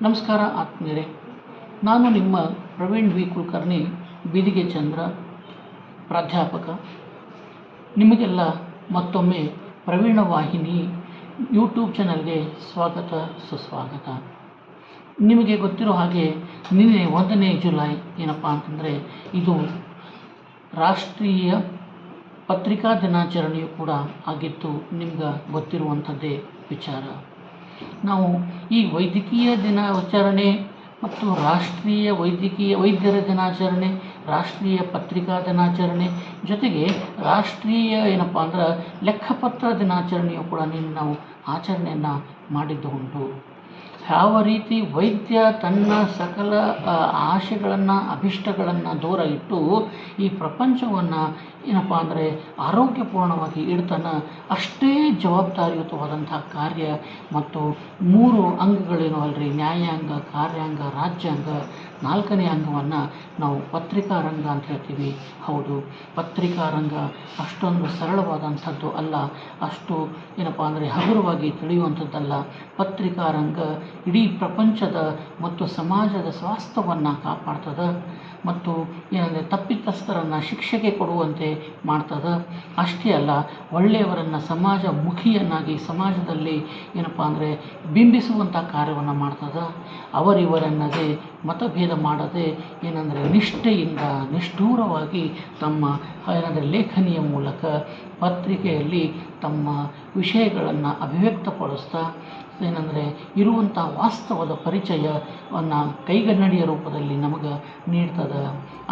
ನಮಸ್ಕಾರ ಆತ್ಮೀಯರೇ, ನಾನು ನಿಮ್ಮ ಪ್ರವೀಣ್ ವಿ ಕುಲಕರ್ಣಿ, ಬೀದಿಗೆ ಚಂದ್ರ, ಪ್ರಾಧ್ಯಾಪಕ. ನಿಮಗೆಲ್ಲ ಮತ್ತೊಮ್ಮೆ ಪ್ರವೀಣ ವಾಹಿನಿ ಯೂಟ್ಯೂಬ್ ಚಾನಲ್ಗೆ ಸ್ವಾಗತ ಸುಸ್ವಾಗತ. ನಿಮಗೆ ಗೊತ್ತಿರೋ ಹಾಗೆ ನಿನ್ನೆ 1ನೇ ಜುಲೈ ಏನಪ್ಪ ಅಂತಂದರೆ ಇದು ರಾಷ್ಟ್ರೀಯ ಪತ್ರಿಕಾ ದಿನಾಚರಣೆಯು ಕೂಡ ಆಗಿತ್ತು. ನಿಮ್ಗೆ ಗೊತ್ತಿರುವಂಥದ್ದೇ ವಿಚಾರ. ನಾವು ಈ ವೈದ್ಯಕೀಯ ದಿನಾಚರಣೆ ಮತ್ತು ರಾಷ್ಟ್ರೀಯ ವೈದ್ಯರ ದಿನಾಚರಣೆ, ರಾಷ್ಟ್ರೀಯ ಪತ್ರಿಕಾ ದಿನಾಚರಣೆ ಜೊತೆಗೆ ರಾಷ್ಟ್ರೀಯ ಏನಪ್ಪ ಅಂದ್ರೆ ಲೆಕ್ಕಪತ್ರ ದಿನಾಚರಣೆಯು ಕೂಡ ನಾವು ಆಚರಣೆಯನ್ನು ಮಾಡಿದ್ದು ಉಂಟು. ಯಾವ ರೀತಿ ವೈದ್ಯ ತನ್ನ ಸಕಲ ಆಶೆಗಳನ್ನು ಅಭಿಷ್ಟಗಳನ್ನು ದೂರ ಇಟ್ಟು ಈ ಪ್ರಪಂಚವನ್ನು ಏನಪ್ಪ ಅಂದರೆ ಆರೋಗ್ಯಪೂರ್ಣವಾಗಿ ಇಡ್ತಾನೆ, ಅಷ್ಟೇ ಜವಾಬ್ದಾರಿಯುತವಾದಂಥ ಕಾರ್ಯ. ಮತ್ತು 3 ಅಂಗಗಳೇನೋ ಅಲ್ರಿ, ನ್ಯಾಯಾಂಗ, ಕಾರ್ಯಾಂಗ, ರಾಜ್ಯಾಂಗ, 4ನೇ ಅಂಗವನ್ನು ನಾವು ಪತ್ರಿಕಾ ರಂಗ ಅಂತ ಹೇಳ್ತೀವಿ. ಹೌದು, ಪತ್ರಿಕಾ ರಂಗ ಅಷ್ಟೊಂದು ಸರಳವಾದಂಥದ್ದು ಅಲ್ಲ, ಅಷ್ಟು ಏನಪ್ಪ ಅಂದರೆ ಹಗುರವಾಗಿ ತಿಳಿಯುವಂಥದ್ದಲ್ಲ. ಪತ್ರಿಕಾ ರಂಗ ಇಡೀ ಪ್ರಪಂಚದ ಮತ್ತು ಸಮಾಜದ ಸ್ವಾಸ್ಥ್ಯವನ್ನು ಕಾಪಾಡ್ತದೆ ಮತ್ತು ಏನಂದರೆ ತಪ್ಪಿತಸ್ಥರನ್ನು ಶಿಕ್ಷೆಗೆ ಕೊಡುವಂತೆ ಮಾಡ್ತದೆ. ಅಷ್ಟೇ ಅಲ್ಲ, ಒಳ್ಳೆಯವರನ್ನು ಸಮಾಜ ಮುಖಿಯನ್ನಾಗಿ ಸಮಾಜದಲ್ಲಿ ಏನಪ್ಪ ಅಂದರೆ ಬಿಂಬಿಸುವಂಥ ಕಾರ್ಯವನ್ನು ಮಾಡ್ತದೆ. ಅವರಿವರನ್ನದೇ ಮತಭೇದ ಮಾಡದೆ ಏನಂದರೆ ನಿಷ್ಠೆಯಿಂದ ನಿಷ್ಠೂರವಾಗಿ ತಮ್ಮ ಏನಂದರೆ ಲೇಖನಿಯ ಮೂಲಕ ಪತ್ರಿಕೆಯಲ್ಲಿ ತಮ್ಮ ವಿಷಯಗಳನ್ನು ಅಭಿವ್ಯಕ್ತಪಡಿಸ್ತಾ ಏನಂದರೆ ಇರುವಂಥ ವಾಸ್ತವದ ಪರಿಚಯವನ್ನು ಕೈಗನ್ನಡಿಯ ರೂಪದಲ್ಲಿ ನಮಗೆ ನೀಡ್ತದೆ.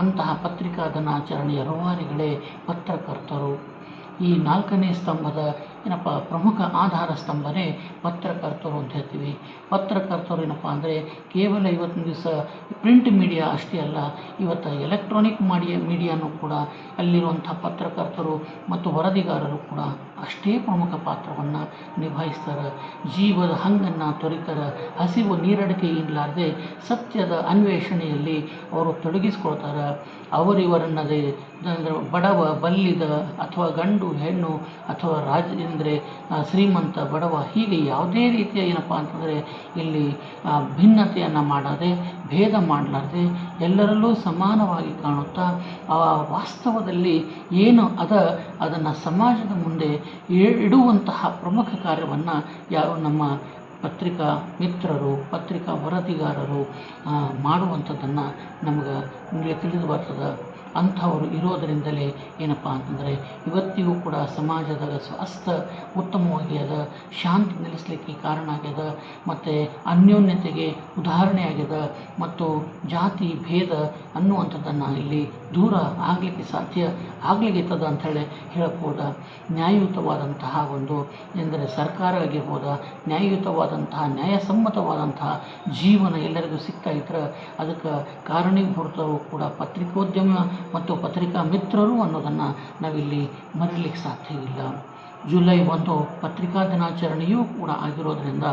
ಅಂತಹ ಪತ್ರಿಕಾ ದಿನಾಚರಣೆಯ ರೂವಾರಿಗಳೇ ಪತ್ರಕರ್ತರು. ಈ 4ನೇ ಸ್ತಂಭದ ಏನಪ್ಪ ಪ್ರಮುಖ ಆಧಾರ ಸ್ತಂಭನೇ ಪತ್ರಕರ್ತರು ಅಂತ ಹೇಳ್ತೀವಿ. ಪತ್ರಕರ್ತರು ಏನಪ್ಪ ಅಂದರೆ ಕೇವಲ ಇವತ್ತಿನ ದಿವಸ ಪ್ರಿಂಟ್ ಮೀಡಿಯಾ ಅಷ್ಟೇ ಅಲ್ಲ, ಇವತ್ತು ಎಲೆಕ್ಟ್ರಾನಿಕ್ ಮೀಡಿಯಾನೂ ಕೂಡ ಅಲ್ಲಿರುವಂಥ ಪತ್ರಕರ್ತರು ಮತ್ತು ವರದಿಗಾರರು ಕೂಡ ಅಷ್ಟೇ ಪ್ರಮುಖ ಪಾತ್ರವನ್ನು ನಿಭಾಯಿಸ್ತಾರೆ. ಜೀವದ ಹಂಗನ್ನು ತೊರಿತಾರೆ, ಹಸಿವು ನೀರಡಿಕೆ ಇರಲಾರ್ದೆ ಸತ್ಯದ ಅನ್ವೇಷಣೆಯಲ್ಲಿ ಅವರು ತೊಡಗಿಸ್ಕೊಳ್ತಾರೆ. ಅವರಿವರನ್ನದೇ ಅಂದರೆ ಬಡವ ಬಲ್ಲಿದ ಅಥವಾ ಗಂಡು ಹೆಣ್ಣು ಅಥವಾ ಅಂದರೆ ಶ್ರೀಮಂತ ಬಡವ ಹೀಗೆ ಯಾವುದೇ ರೀತಿಯ ಏನಪ್ಪ ಅಂತಂದರೆ ಇಲ್ಲಿ ಭಿನ್ನತೆಯನ್ನು ಮಾಡದೆ ಭೇದ ಮಾಡಲಾರ್ದೆ ಎಲ್ಲರಲ್ಲೂ ಸಮಾನವಾಗಿ ಕಾಣುತ್ತಾ ವಾಸ್ತವದಲ್ಲಿ ಏನು ಅದನ್ನು ಸಮಾಜದ ಮುಂದೆ ಇಡುವಂತಹ ಪ್ರಮುಖ ಕಾರ್ಯವನ್ನು ಯಾರು ನಮ್ಮ ಪತ್ರಿಕಾ ಮಿತ್ರರು, ಪತ್ರಿಕಾ ವರದಿಗಾರರು ಮಾಡುವಂಥದ್ದನ್ನು ನಮಗೆ ತಿಳಿದು ಬರ್ತದೆ. ಅಂಥವರು ಇರೋದರಿಂದಲೇ ಏನಪ್ಪ ಅಂತಂದರೆ ಇವತ್ತಿಗೂ ಕೂಡ ಸಮಾಜದ ಸ್ವಾಸ್ಥ್ಯ ಉತ್ತಮವಾಗಿ ಅದ, ಶಾಂತಿ ನೆಲೆಸಲಿಕ್ಕೆ ಕಾರಣ ಆಗ್ಯದ, ಮತ್ತು ಅನ್ಯೋನ್ಯತೆಗೆ ಉದಾಹರಣೆ ಆಗ್ಯದ, ಮತ್ತು ಜಾತಿ ಭೇದ ಅನ್ನುವಂಥದ್ದನ್ನು ಇಲ್ಲಿ ದೂರ ಆಗಲಿಕ್ಕೆ ಸಾಧ್ಯ ಆಗ್ಲಿಕ್ಕಿರ್ತದ ಅಂಥೇಳಿ ಹೇಳ್ಬೋದ. ನ್ಯಾಯಯುತವಾದಂತಹ ಒಂದು ಎಂದರೆ ಸರ್ಕಾರ ಆಗಿರ್ಬೋದ, ನ್ಯಾಯಯುತವಾದಂತಹ ನ್ಯಾಯಸಮ್ಮತವಾದಂತಹ ಜೀವನ ಎಲ್ಲರಿಗೂ ಸಿಗ್ತಾ ಇದ್ರೆ ಅದಕ್ಕೆ ಕಾರಣೀಭೂತರು ಕೂಡ ಪತ್ರಿಕೋದ್ಯಮ ಮತ್ತು ಪತ್ರಿಕಾ ಮಿತ್ರರು ಅನ್ನೋದನ್ನು ನಾವಿಲ್ಲಿ ಮರೀಲಿಕ್ಕೆ ಸಾಧ್ಯವಿಲ್ಲ. ಜುಲೈ 1 ಪತ್ರಿಕಾ ದಿನಾಚರಣೆಯೂ ಕೂಡ ಆಗಿರೋದ್ರಿಂದ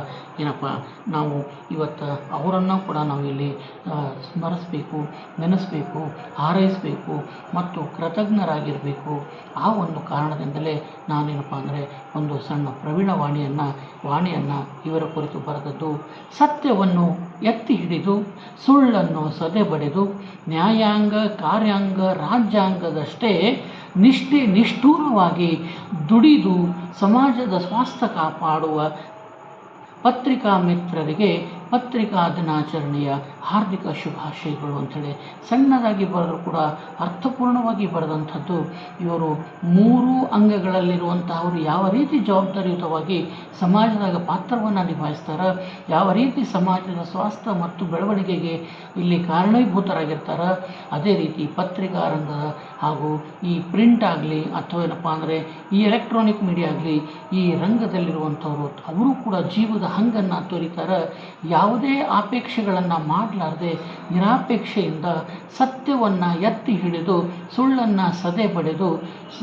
ಏನಪ್ಪ ನಾವು ಇವತ್ತು ಅವರನ್ನು ಕೂಡ ನಾವಿಲ್ಲಿ ಸ್ಮರಿಸಬೇಕು, ನೆನೆಸಬೇಕು, ಹಾರೈಸಬೇಕು ಮತ್ತು ಕೃತಜ್ಞರಾಗಿರಬೇಕು. ಆ ಒಂದು ಕಾರಣದಿಂದಲೇ ನಾನೇನಪ್ಪ ಅಂದರೆ ಒಂದು ಸಣ್ಣ ಪ್ರವೀಣ ವಾಣಿಯನ್ನು ಇವರ ಕುರಿತು ಬರೆದದ್ದು. ಸತ್ಯವನ್ನು ಎತ್ತಿ ಹಿಡಿದು ಸುಳ್ಳನ್ನು ಸದೆಬಡೆದು ನ್ಯಾಯಾಂಗ, ಕಾರ್ಯಾಂಗ, ರಾಜ್ಯಾಂಗದಷ್ಟೇ ನಿಷ್ಠೂರವಾಗಿ ದುಡಿದು ಸಮಾಜದ ಸ್ವಾಸ್ಥ್ಯ ಕಾಪಾಡುವ ಪತ್ರಿಕಾ ಮಿತ್ರರಿಗೆ ಪತ್ರಿಕಾ ದಿನಾಚರಣೆಯ ಹಾರ್ದಿಕ ಶುಭಾಶಯಗಳು ಅಂಥೇಳಿ ಸಣ್ಣದಾಗಿ ಬರೆದರೂ ಕೂಡ ಅರ್ಥಪೂರ್ಣವಾಗಿ ಬರೆದಂಥದ್ದು. ಇವರು 3 ಅಂಗಗಳಲ್ಲಿರುವಂತಹವರು ಯಾವ ರೀತಿ ಜವಾಬ್ದಾರಿಯುತವಾಗಿ ಸಮಾಜದಾಗ ಪಾತ್ರವನ್ನು ನಿಭಾಯಿಸ್ತಾರೆ, ಯಾವ ರೀತಿ ಸಮಾಜದ ಸ್ವಾಸ್ಥ್ಯ ಮತ್ತು ಬೆಳವಣಿಗೆಗೆ ಇಲ್ಲಿ ಕಾರಣೀಭೂತರಾಗಿರ್ತಾರೆ, ಅದೇ ರೀತಿ ಪತ್ರಿಕಾ ರಂಗದ ಹಾಗೂ ಈ ಪ್ರಿಂಟ್ ಆಗಲಿ ಅಥವಾ ಏನಪ್ಪ ಅಂದರೆ ಈ ಎಲೆಕ್ಟ್ರಾನಿಕ್ ಮೀಡಿಯಾ ಆಗಲಿ ಈ ರಂಗದಲ್ಲಿರುವಂಥವರು ಅವರು ಕೂಡ ಜೀವದ ಹಂಗನ್ನು ತೋರಿತಾರೆ. ಯಾವುದೇ ಆಪೇಕ್ಷೆಗಳನ್ನು ಮಾಡಲಾರ್ದೆ ನಿರಾಪೇಕ್ಷೆಯಿಂದ ಸತ್ಯವನ್ನು ಎತ್ತಿ ಹಿಡಿದು ಸುಳ್ಳನ್ನು ಸದೆ ಬಡೆದು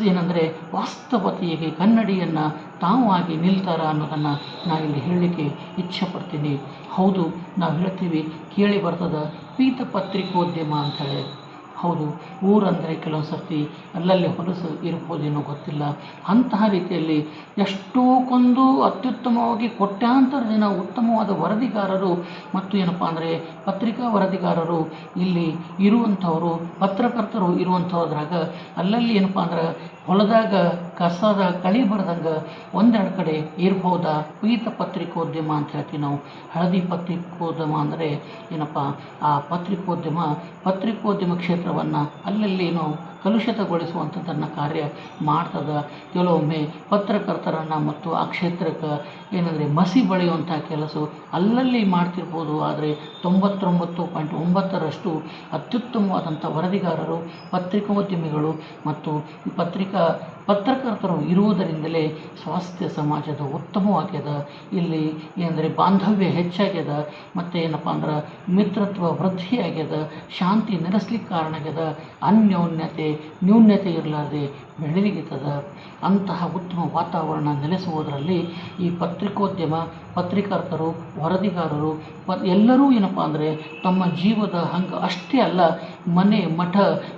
ಏನಂದರೆ ವಾಸ್ತವತೆಗೆ ಕನ್ನಡಿಯನ್ನು ತಾವು ಆಗಿ ನಿಲ್ತಾರ ಅನ್ನೋದನ್ನು ನಾವಿಲ್ಲಿ ಹೇಳಲಿಕ್ಕೆ ಇಚ್ಛೆಪಡ್ತೀನಿ. ಹೌದು, ನಾವು ಹೇಳ್ತೀವಿ ಕೇಳಿ ಬರ್ತದ ಪೀತ ಪತ್ರಿಕೋದ್ಯಮ ಅಂಥೇಳಿ. ಹೌದು, ಊರಂದರೆ ಕೆಲವೊಂದು ಸರ್ತಿ ಅಲ್ಲಲ್ಲಿ ಹೊಲಸು ಇರ್ಬೋದೇನೋ ಗೊತ್ತಿಲ್ಲ. ಅಂತಹ ರೀತಿಯಲ್ಲಿ ಎಷ್ಟೋ ಕೊಂದು ಅತ್ಯುತ್ತಮವಾಗಿ ಕೋಟ್ಯಾಂತರ ಜನ ಉತ್ತಮವಾದ ವರದಿಗಾರರು ಮತ್ತು ಏನಪ್ಪ ಅಂದರೆ ಪತ್ರಿಕಾ ವರದಿಗಾರರು ಇಲ್ಲಿ ಇರುವಂಥವರು, ಪತ್ರಕರ್ತರು ಇರುವಂಥದ್ರಾಗ ಅಲ್ಲಲ್ಲಿ ಏನಪ್ಪ ಅಂದ್ರೆ ಹೊಲದಾಗ ಕಸದ ಕಳಿ ಬರ್ದಂಗೆ ಒಂದೆರಡು ಕಡೆ ಇರ್ಬೋದಾ ಪೀತ ಪತ್ರಿಕೋದ್ಯಮ ಅಂತ ಹೇಳ್ತೀವಿ ನಾವು. ಹಳದಿ ಪತ್ರಿಕೋದ್ಯಮ ಅಂದರೆ ಏನಪ್ಪ, ಆ ಪತ್ರಿಕೋದ್ಯಮ ಕ್ಷೇತ್ರವನ್ನು ಅಲ್ಲಲ್ಲಿ ನಾವು ಕಲುಷಿತಗೊಳಿಸುವಂಥದ್ದನ್ನು ಕಾರ್ಯ ಮಾಡ್ತದೆ. ಕೆಲವೊಮ್ಮೆ ಪತ್ರಕರ್ತರನ್ನು ಮತ್ತು ಆ ಕ್ಷೇತ್ರಕ್ಕೆ ಏನಂದರೆ ಮಸಿ ಬಳಿಯುವಂಥ ಕೆಲಸ ಅಲ್ಲಲ್ಲಿ ಮಾಡ್ತಿರ್ಬೋದು. ಆದರೆ 99.9% ಅತ್ಯುತ್ತಮವಾದಂಥ ವರದಿಗಾರರು, ಪತ್ರಿಕೋದ್ಯಮಿಗಳು ಮತ್ತು ಪತ್ರಕರ್ತರು ಇರುವುದರಿಂದಲೇ ಸ್ವಾಸ್ಥ್ಯ ಸಮಾಜದ ಉತ್ತಮವಾಗ್ಯದ. ಇಲ್ಲಿ ಏನಂದರೆ ಬಾಂಧವ್ಯ ಹೆಚ್ಚಾಗ್ಯದ ಮತ್ತು ಏನಪ್ಪ ಅಂದ್ರೆ ಮಿತ್ರತ್ವ ವೃದ್ಧಿಯಾಗ್ಯದ, ಶಾಂತಿ ನೆಲೆಸ್ಲಿಕ್ಕೆ ಕಾರಣ ಆಗ್ಯದ, ನ್ಯೂನ್ಯತೆ ಇರಲಾರ್ದೆ ಬೆಳಲಿಗಿತ್ತದ. ಅಂತಹ ಉತ್ತಮ ವಾತಾವರಣ ನೆಲೆಸುವುದರಲ್ಲಿ ಈ ಪತ್ರಿಕೋದ್ಯಮ, ಪತ್ರಕರ್ತರು, ವರದಿಗಾರರು ಎಲ್ಲರೂ ಏನಪ್ಪ ಅಂದರೆ ತಮ್ಮ ಜೀವದ ಹಂಗೆ ಅಷ್ಟೇ ಅಲ್ಲ, ಮನೆ ಮಠ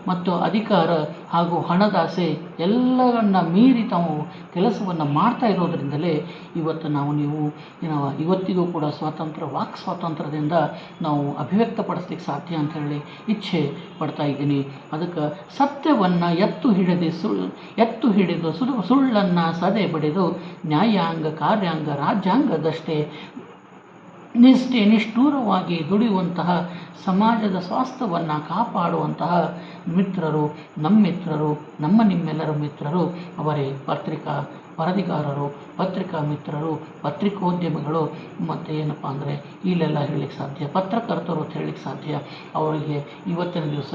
ಮತ್ತು ಅಧಿಕಾರ ಹಾಗೂ ಹಣದಾಸೆ ಎಲ್ಲವನ್ನ ಮೀರಿ ತಾವು ಕೆಲಸವನ್ನು ಮಾಡ್ತಾ ಇರೋದರಿಂದಲೇ ಇವತ್ತು ನೀವು ಇವತ್ತಿಗೂ ಕೂಡ ವಾಕ್ ಸ್ವಾತಂತ್ರ್ಯದಿಂದ ನಾವು ಅಭಿವ್ಯಕ್ತಪಡಿಸ್ಲಿಕ್ಕೆ ಸಾಧ್ಯ ಅಂತ ಹೇಳಿ ಇಚ್ಛೆ ಪಡ್ತಾ ಇದ್ದೀನಿ. ಅದಕ್ಕೆ ಸತ್ಯವನ್ನು ಎತ್ತು ಹಿಡಿದು ಸುಳ್ಳನ್ನು ಸದೆ ಬಡಿದು ನ್ಯಾಯಾಂಗ ಕಾರ್ಯಾಂಗ ರಾಜ್ಯಾಂಗದಷ್ಟೇ ನಿಷ್ಠೂರವಾಗಿ ದುಡಿಯುವಂತಹ ಸಮಾಜದ ಸ್ವಾಸ್ಥ್ಯವನ್ನು ಕಾಪಾಡುವಂತಹ ಮಿತ್ರರು, ನಿಮ್ಮೆಲ್ಲರ ಮಿತ್ರರು ಅವರೇ ವರದಿಗಾರರು, ಪತ್ರಿಕಾ ಮಿತ್ರರು, ಪತ್ರಿಕೋದ್ಯಮಿಗಳು ಮತ್ತು ಏನಪ್ಪ ಅಂದರೆ ಇಲ್ಲೆಲ್ಲ ಹೇಳಲಿಕ್ಕೆ ಸಾಧ್ಯ, ಪತ್ರಕರ್ತರು ಅಂತ ಹೇಳಲಿಕ್ಕೆ ಸಾಧ್ಯ. ಅವರಿಗೆ ಇವತ್ತಿನ ದಿವಸ